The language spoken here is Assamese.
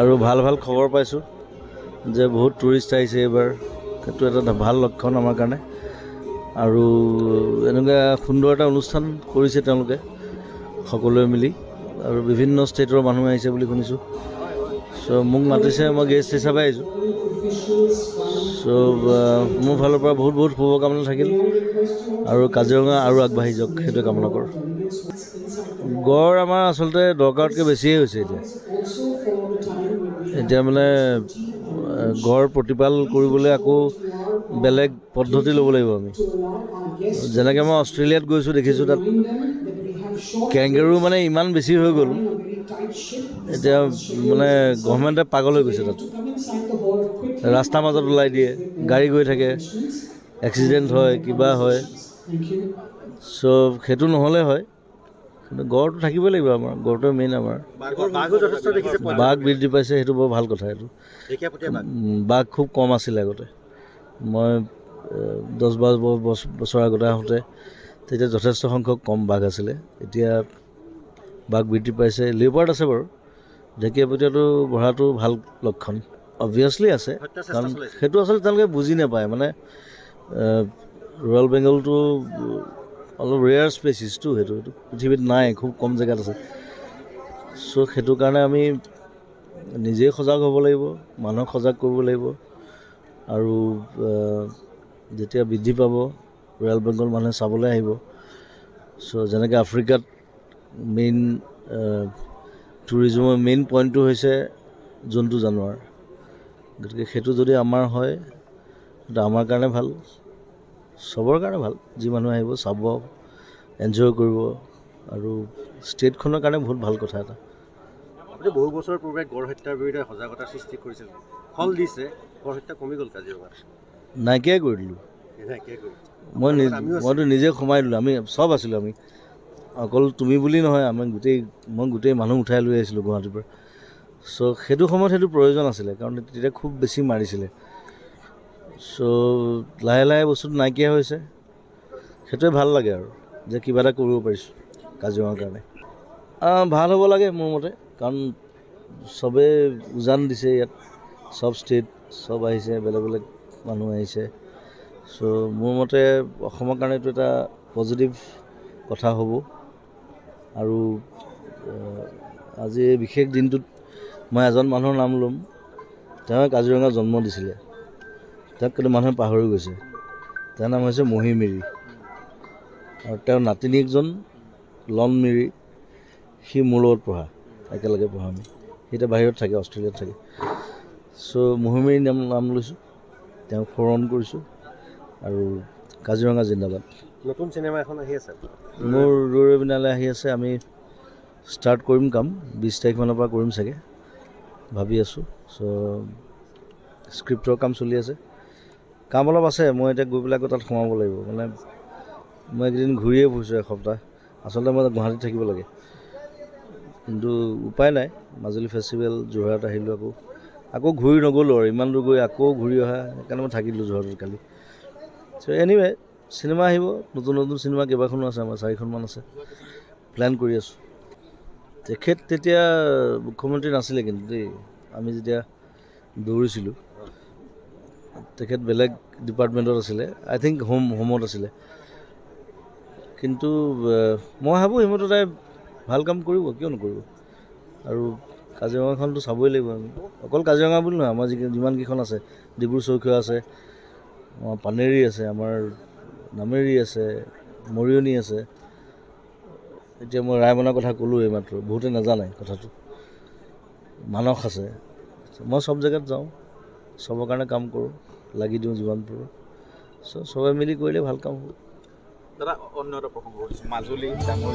আৰু ভাল ভাল খবৰ পাইছোঁ যে বহুত টুৰিষ্ট আহিছে এইবাৰ। সেইটো এটা ভাল লক্ষণ আমাৰ কাৰণে। আৰু এনেকুৱা সুন্দৰ এটা অনুষ্ঠান কৰিছে তেওঁলোকে সকলোৱে মিলি, আৰু বিভিন্ন ষ্টেটৰ মানুহ আহিছে বুলি শুনিছোঁ। চ' মোক মাতিছে, মই গেষ্ট হিচাপে আহিছোঁ। চ' মোৰ ফালৰ পৰা বহুত বহুত শুভকামনা থাকিল, আৰু কাজিৰঙা আৰু আগবাঢ়ি যাওক সেইটোৱে কামনা কৰোঁ। গড় আমাৰ আচলতে দৰকাৰতকৈ বেছিয়ে হৈছে এতিয়া মানে গড় প্ৰতিপাল কৰিবলৈ আকৌ বেলেগ পদ্ধতি ল'ব লাগিব আমি। যেনেকৈ মই অষ্ট্ৰেলিয়াত গৈছোঁ, দেখিছোঁ তাত কেংগেৰু মানে ইমান বেছি হৈ গ'ল, এতিয়া মানে গভৰ্ণমেণ্টে পাগল হৈ গৈছে। তাত ৰাস্তাৰ মাজত ওলাই দিয়ে, গাড়ী গৈ থাকে, এক্সিডেণ্ট হয়, কিবা হয়। চ' সেইটো নহ'লে হয়, কিন্তু গড়টো থাকিবই লাগিব। আমাৰ গড়টোৱে মেইন। আমাৰ বাঘ বৃদ্ধি পাইছে, সেইটো বৰ ভাল কথা। এইটো বাঘ খুব কম আছিলে আগতে। মই 10-12 বছৰ আগতে আহোঁতে তেতিয়া যথেষ্ট সংখ্যক কম বাঘ আছিলে। এতিয়া বাঘ বৃদ্ধি পাইছে। লিঅ'পাৰ্ড আছে বাৰু। ঢেকীয়াপতীয়াটো বঢ়াটো ভাল লক্ষণ। অবভিয়াছলি আছে, কাৰণ সেইটো আচলতে তেওঁলোকে বুজি নাপায়। মানে ৰয়েল বেংগলটো অলপ ৰেয়াৰ স্পেচিছটো, সেইটো পৃথিৱীত নাই, খুব কম জেগাত আছে। চ' সেইটো কাৰণে আমি নিজেই সজাগ হ'ব লাগিব, মানুহক সজাগ কৰিব লাগিব। আৰু যেতিয়া বৃদ্ধি পাব, ৰয়েল বেংগল মানুহে চাবলৈ আহিব। চ' যেনেকৈ আফ্ৰিকাত মেইন টুৰিজমৰ মেইন পইণ্টটো হৈছে জন্তু জানোৱাৰ। গতিকে সেইটো যদি আমাৰ হয়, সেইটো আমাৰ কাৰণে ভাল, চবৰ কাৰণে ভাল। যি মানুহ আহিব, চাব, এনজয় কৰিব, আৰু ষ্টেটখনৰ কাৰণে বহুত ভাল কথা এটা। আপুনি বহু বছৰ পূৰ্বে গড় হত্যাৰ বিৰুদ্ধে সজাগতা সৃষ্টি কৰিছিল, ফল দিছে। গড় হত্যা কমি গ'ল কাজিৰঙাত? নাইকিয়াই কৰি দিলোঁ। মইতো নিজে সোমাই দিলোঁ। আমি চব আছিলোঁ। আমি অকল তুমি বুলি নহয়, মই গোটেই মানুহ উঠাই লৈ আহিছিলোঁ গুৱাহাটীৰ পৰা। চ' সেইটো সময়ত সেইটো প্ৰয়োজন আছিলে, কাৰণ তেতিয়া খুব বেছি মাৰিছিলে। চ' লাহে লাহে বস্তুটো নাইকিয়া হৈছে। সেইটোৱে ভাল লাগে, আৰু যে কিবা এটা কৰিব পাৰিছোঁ কাজিৰঙাৰ কাৰণে। ভাল হ'ব লাগে মোৰ মতে, কাৰণ চবেই উজান দিছে ইয়াত। চব ষ্টেট, চব আহিছে, বেলেগ বেলেগ মানুহ আহিছে। চ' মোৰ মতে অসমৰ কাৰণে এইটো এটা পজিটিভ কথা হ'ব। আৰু আজি এই বিশেষ দিনটোত মই এজন মানুহৰ নাম ল'ম। তেওঁ কাজিৰঙাত জন্ম দিছিলে, তেওঁক কিন্তু মানুহে পাহৰি গৈছে। তেওঁৰ নাম হৈছে মহী মিৰি, আৰু তেওঁৰ নাতিনীয়েকজন লন মিৰি। সি মোৰ লগত পঢ়া, একেলগে পঢ়া আমি। সি এতিয়া বাহিৰত থাকে, অষ্ট্ৰেলিয়াত থাকে। চ' মহী মিৰি নাম লৈছোঁ, তেওঁক সোঁৱৰণ কৰিছোঁ। আৰু কাজিৰঙা জিন্দাবাদ। নতুন চিনেমা এখন আহি আছে মোৰ ৰৈ বিনালে আহি আছে। আমি ষ্টাৰ্ট কৰিম কাম 20 তাৰিখমানৰ পৰা কৰিম চাগে, ভাবি আছোঁ। চ' স্ক্ৰিপ্টৰ কাম চলি আছে, কাম অলপ আছে। মই এতিয়া গৈ পেলাই আকৌ তাত সোমাব লাগিব। মানে মই এইকেইদিন ঘূৰিয়ে ফুৰিছোঁ এসপ্তাহ। আচলতে মই গুৱাহাটীত থাকিব লাগে, কিন্তু উপায় নাই। মাজুলী ফেষ্টিভেল, যোৰহাট আহিলোঁ, আকৌ ঘূৰি নগ'লোঁ। আৰু ইমান দূৰ গৈ আকৌ ঘূৰি অহা, সেইকাৰণে মই থাকিলোঁ যোৰহাটত কালি। চ' এনিৱে চিনেমা আহিব, নতুন নতুন চিনেমা কেইবাখনো আছে। আমাৰ 4খনমান আছে, প্লেন কৰি আছোঁ। তেখেত তেতিয়া মুখ্যমন্ত্ৰী নাছিলে কিন্তু দেই, আমি যেতিয়া দৌৰিছিলোঁ। তেখেত বেলেগ ডিপাৰ্টমেণ্টত আছিলে, আই থিংক হোমত আছিলে। কিন্তু মই ভাবোঁ হিমন্তদাই ভাল কাম কৰিব, কিয় নকৰিব। আৰু কাজিৰঙাখনতো চাবই লাগিব আমি। অকল কাজিৰঙা বুলি নহয়, আমাৰ যিমানকেইখন আছে, ডিব্ৰু চৈখোৱা আছে, আমাৰ পানেৰী আছে, আমাৰ নামেৰি আছে, মৰিয়নি আছে। এতিয়া মই ৰায়মনাৰ কথা ক'লোঁ এইমাত্ৰ, বহুতে নাজানে কথাটো। মানস আছে। মই চব জেগাত যাওঁ, চবৰ কাৰণে কাম কৰোঁ, লাগি দিওঁ যিমান পাৰোঁ। চ' চবে মিলি কৰিলে ভাল কাম হ'ব। দাদা, অন্য এটা প্ৰসংগ কৰিছোঁ, মাজুলী ডাঙৰ